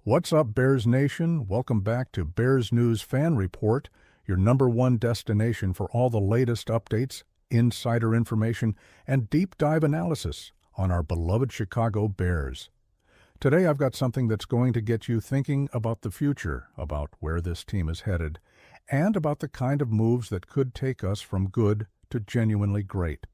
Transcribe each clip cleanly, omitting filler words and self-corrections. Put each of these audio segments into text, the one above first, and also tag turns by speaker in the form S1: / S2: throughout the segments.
S1: What's up, Bears Nation? Welcome back to Bears News Fan Report, your #1 destination for all the latest updates, insider information, and deep dive analysis on our beloved Chicago Bears. Today I've got something that's going to get you thinking about the future, about where this team is headed, and about the kind of moves that could take us from good to genuinely great.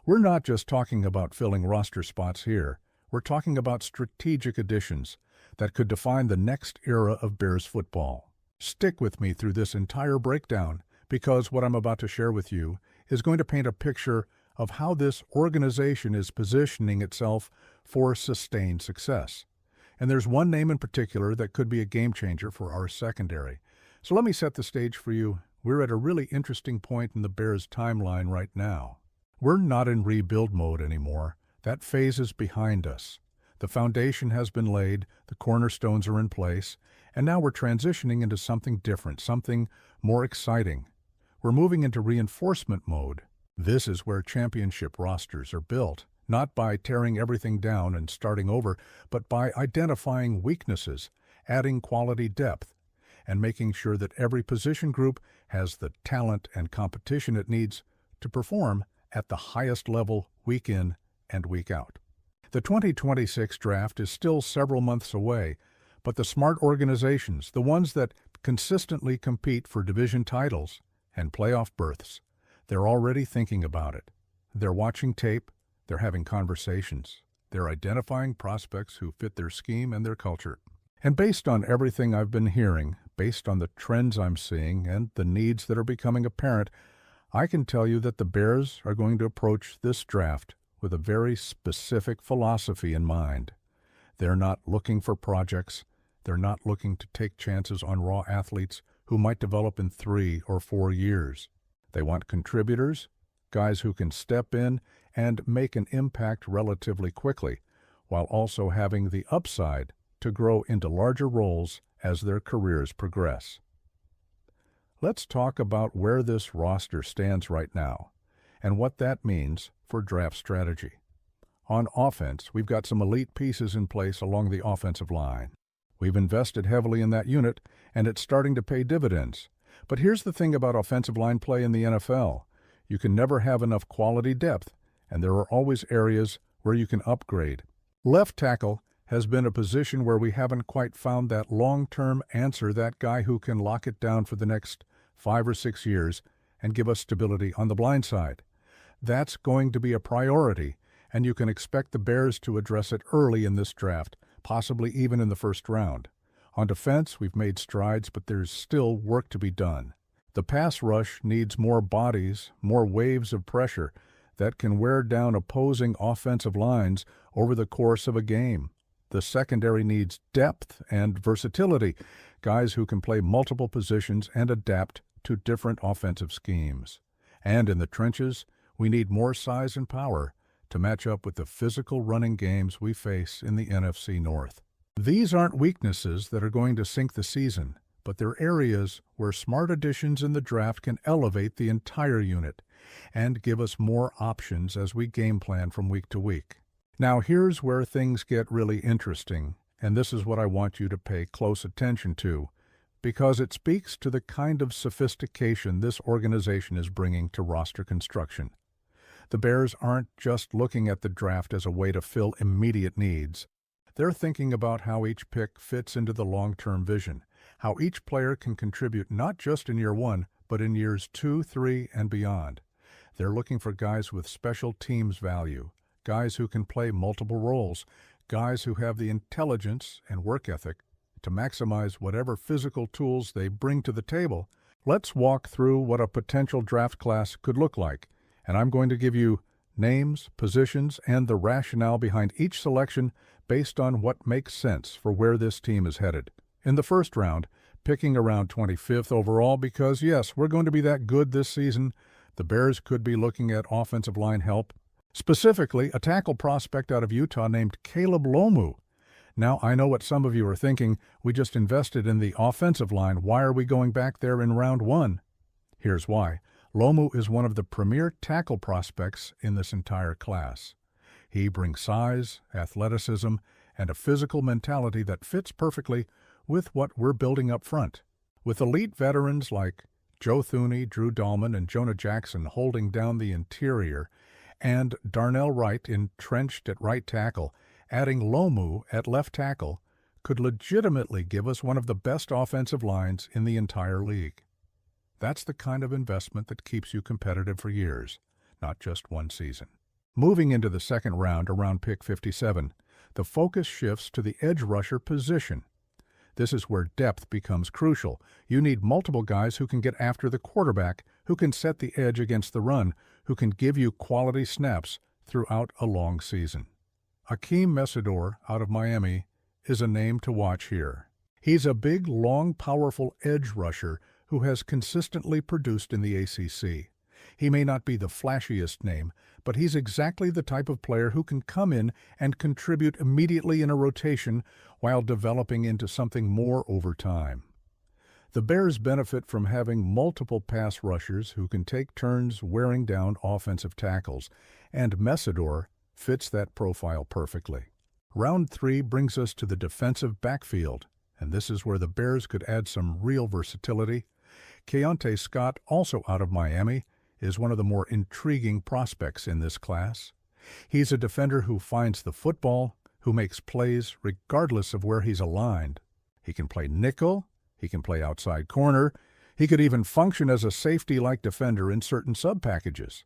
S1: We're not just talking about filling roster spots here. We're talking about strategic additions that could define the next era of Bears football. Stick with me through this entire breakdown, because what I'm about to share with you is going to paint a picture of how this organization is positioning itself for sustained success. And there's one name in particular that could be a game changer for our secondary. So let me set the stage for you. We're at a really interesting point in the Bears' timeline right now. We're not in rebuild mode anymore. That phase is behind us. The foundation has been laid, the cornerstones are in place, and now we're transitioning into something different, something more exciting. We're moving into reinforcement mode. This is where championship rosters are built, not by tearing everything down and starting over, but by identifying weaknesses, adding quality depth, and making sure that every position group has the talent and competition it needs to perform at the highest level week in and week out. The 2026 draft is still several months away, but the smart organizations, the ones that consistently compete for division titles and playoff berths, they're already thinking about it. They're watching tape, they're having conversations, they're identifying prospects who fit their scheme and their culture. And based on everything I've been hearing, based on the trends I'm seeing and the needs that are becoming apparent, I can tell you that the Bears are going to approach this draft with a very specific philosophy in mind. They're not looking for projects. They're not looking to take chances on raw athletes who might develop in 3 or 4 years. They want contributors, guys who can step in and make an impact relatively quickly, while also having the upside to grow into larger roles as their careers progress. Let's talk about where this roster stands right now and what that means for draft strategy. On offense, we've got some elite pieces in place along the offensive line. We've invested heavily in that unit, and it's starting to pay dividends. But here's the thing about offensive line play in the NFL. You can never have enough quality depth, and there are always areas where you can upgrade. Left tackle has been a position where we haven't quite found that long-term answer, that guy who can lock it down for the next 5 or 6 years and give us stability on the blind side. That's going to be a priority, and you can expect the Bears to address it early in this draft, possibly even in the first round. On defense, we've made strides, but there's still work to be done. The pass rush needs more bodies, more waves of pressure that can wear down opposing offensive lines over the course of a game. The secondary needs depth and versatility, guys who can play multiple positions and adapt to different offensive schemes. And in the trenches, we need more size and power to match up with the physical running games we face in the NFC North. These aren't weaknesses that are going to sink the season, but they're areas where smart additions in the draft can elevate the entire unit and give us more options as we game plan from week to week. Now here's where things get really interesting, and this is what I want you to pay close attention to, because it speaks to the kind of sophistication this organization is bringing to roster construction. The Bears aren't just looking at the draft as a way to fill immediate needs. They're thinking about how each pick fits into the long-term vision, how each player can contribute not just in year 1, but in years 2, 3, and beyond. They're looking for guys with special teams value, guys who can play multiple roles, guys who have the intelligence and work ethic to maximize whatever physical tools they bring to the table. Let's walk through what a potential draft class could look like, and I'm going to give you names, positions, and the rationale behind each selection based on what makes sense for where this team is headed. In the first round, picking around 25th overall, because yes, we're going to be that good this season, the Bears could be looking at offensive line help, specifically a tackle prospect out of Utah named Caleb Lomu. Now, I know what some of you are thinking. We just invested in the offensive line. Why are we going back there in round 1? Here's why. Lomu is one of the premier tackle prospects in this entire class. He brings size, athleticism, and a physical mentality that fits perfectly with what we're building up front. With elite veterans like Joe Thuney, Drew Dahlman, and Jonah Jackson holding down the interior, and Darnell Wright entrenched at right tackle, adding Lomu at left tackle could legitimately give us one of the best offensive lines in the entire league. That's the kind of investment that keeps you competitive for years, not just one season. Moving into the second round around pick 57, the focus shifts to the edge rusher position. This is where depth becomes crucial. You need multiple guys who can get after the quarterback, who can set the edge against the run, who can give you quality snaps throughout a long season. Akeem Mesidor out of Miami is a name to watch here. He's a big, long, powerful edge rusher who has consistently produced in the ACC. He may not be the flashiest name, but he's exactly the type of player who can come in and contribute immediately in a rotation while developing into something more over time. The Bears benefit from having multiple pass rushers who can take turns wearing down offensive tackles, and Mesidor fits that profile perfectly. Round 3 brings us to the defensive backfield, and this is where the Bears could add some real versatility. Keontae Scott, also out of Miami, is one of the more intriguing prospects in this class. He's a defender who finds the football, who makes plays regardless of where he's aligned. He can play nickel, he can play outside corner, he could even function as a safety-like defender in certain sub-packages.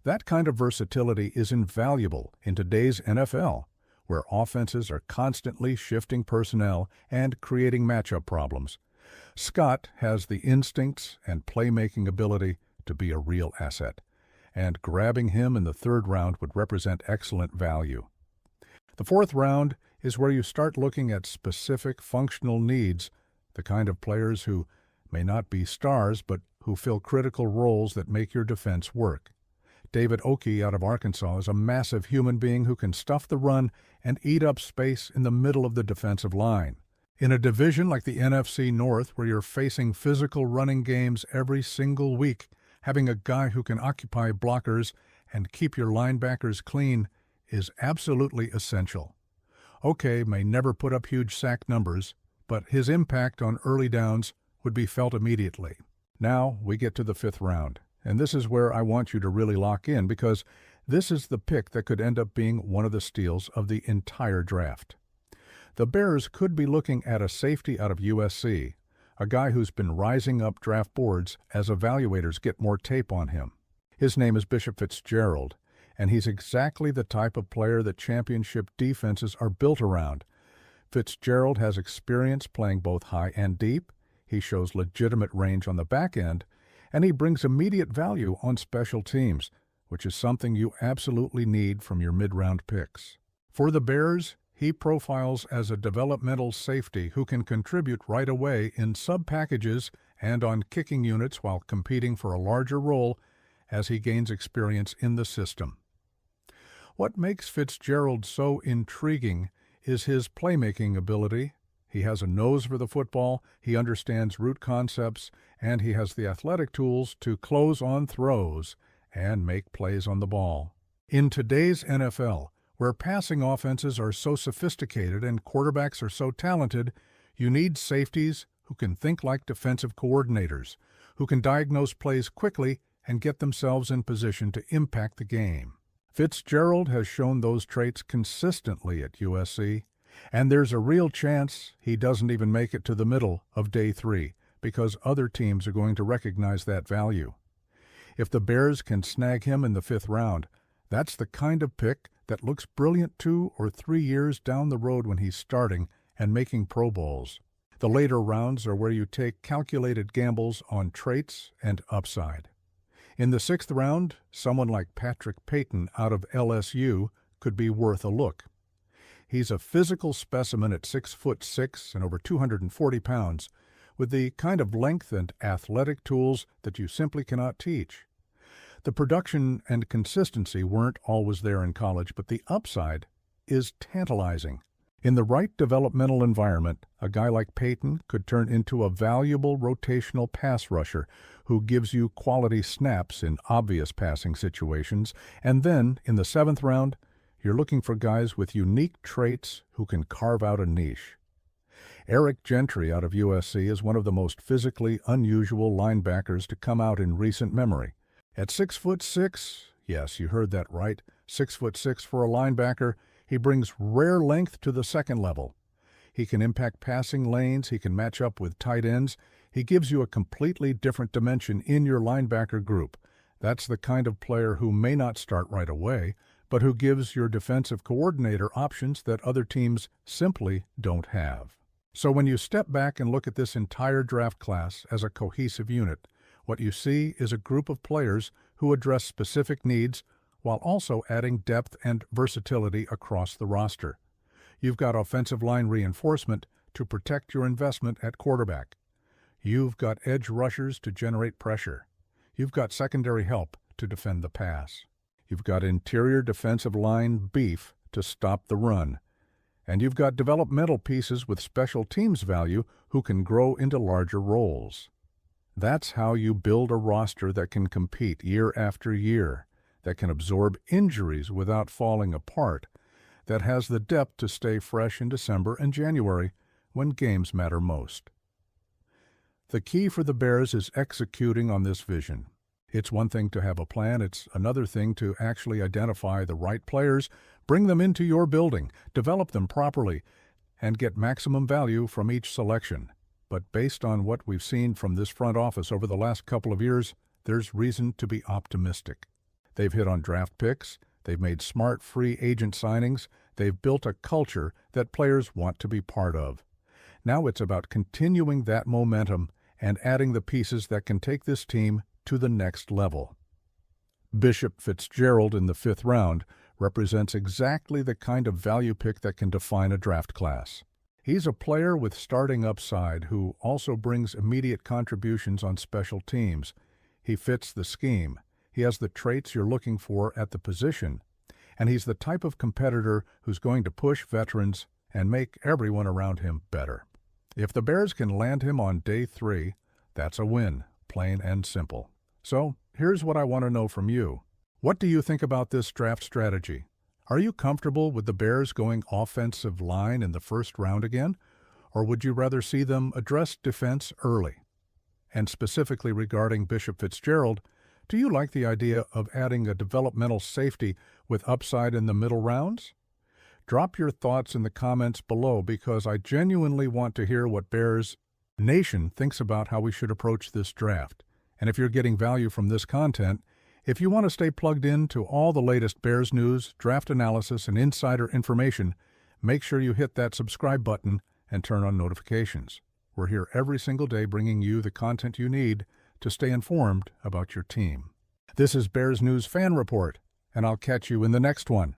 S1: That kind of versatility is invaluable in today's NFL, where offenses are constantly shifting personnel and creating matchup problems. Scott has the instincts and playmaking ability to be a real asset, and grabbing him in the third round would represent excellent value. The fourth round is where you start looking at specific functional needs, the kind of players who may not be stars but who fill critical roles that make your defense work. David Oki out of Arkansas is a massive human being who can stuff the run and eat up space in the middle of the defensive line. In a division like the NFC North, where you're facing physical running games every single week, having a guy who can occupy blockers and keep your linebackers clean is absolutely essential. Oki may never put up huge sack numbers, but his impact on early downs would be felt immediately. Now we get to the fifth round, and this is where I want you to really lock in, because this is the pick that could end up being one of the steals of the entire draft. The Bears could be looking at a safety out of USC, a guy who's been rising up draft boards as evaluators get more tape on him. His name is Bishop Fitzgerald, and he's exactly the type of player that championship defenses are built around. Fitzgerald has experience playing both high and deep, he shows legitimate range on the back end, and he brings immediate value on special teams, which is something you absolutely need from your mid-round picks. For the Bears, he profiles as a developmental safety who can contribute right away in sub-packages and on kicking units while competing for a larger role as he gains experience in the system. What makes Fitzgerald so intriguing is his playmaking ability. He has a nose for the football, he understands route concepts, and he has the athletic tools to close on throws and make plays on the ball. In today's NFL, where passing offenses are so sophisticated and quarterbacks are so talented, you need safeties who can think like defensive coordinators, who can diagnose plays quickly and get themselves in position to impact the game. Fitzgerald has shown those traits consistently at USC, and there's a real chance he doesn't even make it to the middle of day 3 because other teams are going to recognize that value. If the Bears can snag him in the 5th round, that's the kind of pick that looks brilliant 2 or 3 years down the road when he's starting and making Pro Bowls. The later rounds are where you take calculated gambles on traits and upside. In the 6th round, someone like Patrick Payton out of LSU could be worth a look. He's a physical specimen at 6'6" and over 240 pounds, with the kind of length and athletic tools that you simply cannot teach. The production and consistency weren't always there in college, but the upside is tantalizing. In the right developmental environment, a guy like Payton could turn into a valuable rotational pass rusher who gives you quality snaps in obvious passing situations, and then, in the 7th round, You're looking for guys with unique traits who can carve out a niche. Eric Gentry out of USC is one of the most physically unusual linebackers to come out in recent memory. At 6'6", yes, you heard that right, 6'6" for a linebacker, he brings rare length to the second level. He can impact passing lanes, he can match up with tight ends, he gives you a completely different dimension in your linebacker group. That's the kind of player who may not start right away, but who gives your defensive coordinator options that other teams simply don't have. So when you step back and look at this entire draft class as a cohesive unit, what you see is a group of players who address specific needs while also adding depth and versatility across the roster. You've got offensive line reinforcement to protect your investment at quarterback. You've got edge rushers to generate pressure. You've got secondary help to defend the pass. You've got interior defensive line beef to stop the run. And you've got developmental pieces with special teams value who can grow into larger roles. That's how you build a roster that can compete year after year, that can absorb injuries without falling apart, that has the depth to stay fresh in December and January when games matter most. The key for the Bears is executing on this vision. It's one thing to have a plan, it's another thing to actually identify the right players, bring them into your building, develop them properly, and get maximum value from each selection. But based on what we've seen from this front office over the last couple of years, there's reason to be optimistic. They've hit on draft picks, they've made smart free agent signings, they've built a culture that players want to be part of. Now it's about continuing that momentum and adding the pieces that can take this team to the next level. Bishop Fitzgerald in the 5th round represents exactly the kind of value pick that can define a draft class. He's a player with starting upside who also brings immediate contributions on special teams. He fits the scheme. He has the traits you're looking for at the position. And he's the type of competitor who's going to push veterans and make everyone around him better. If the Bears can land him on day 3, that's a win, plain and simple. So, here's what I want to know from you. What do you think about this draft strategy? Are you comfortable with the Bears going offensive line in the 1st round again? Or would you rather see them address defense early? And specifically regarding Bishop Fitzgerald, do you like the idea of adding a developmental safety with upside in the middle rounds? Drop your thoughts in the comments below because I genuinely want to hear what Bears Nation thinks about how we should approach this draft. And if you're getting value from this content, if you want to stay plugged in to all the latest Bears news, draft analysis, and insider information, make sure you hit that subscribe button and turn on notifications. We're here every single day bringing you the content you need to stay informed about your team. This is Bears News Fan Report, and I'll catch you in the next one.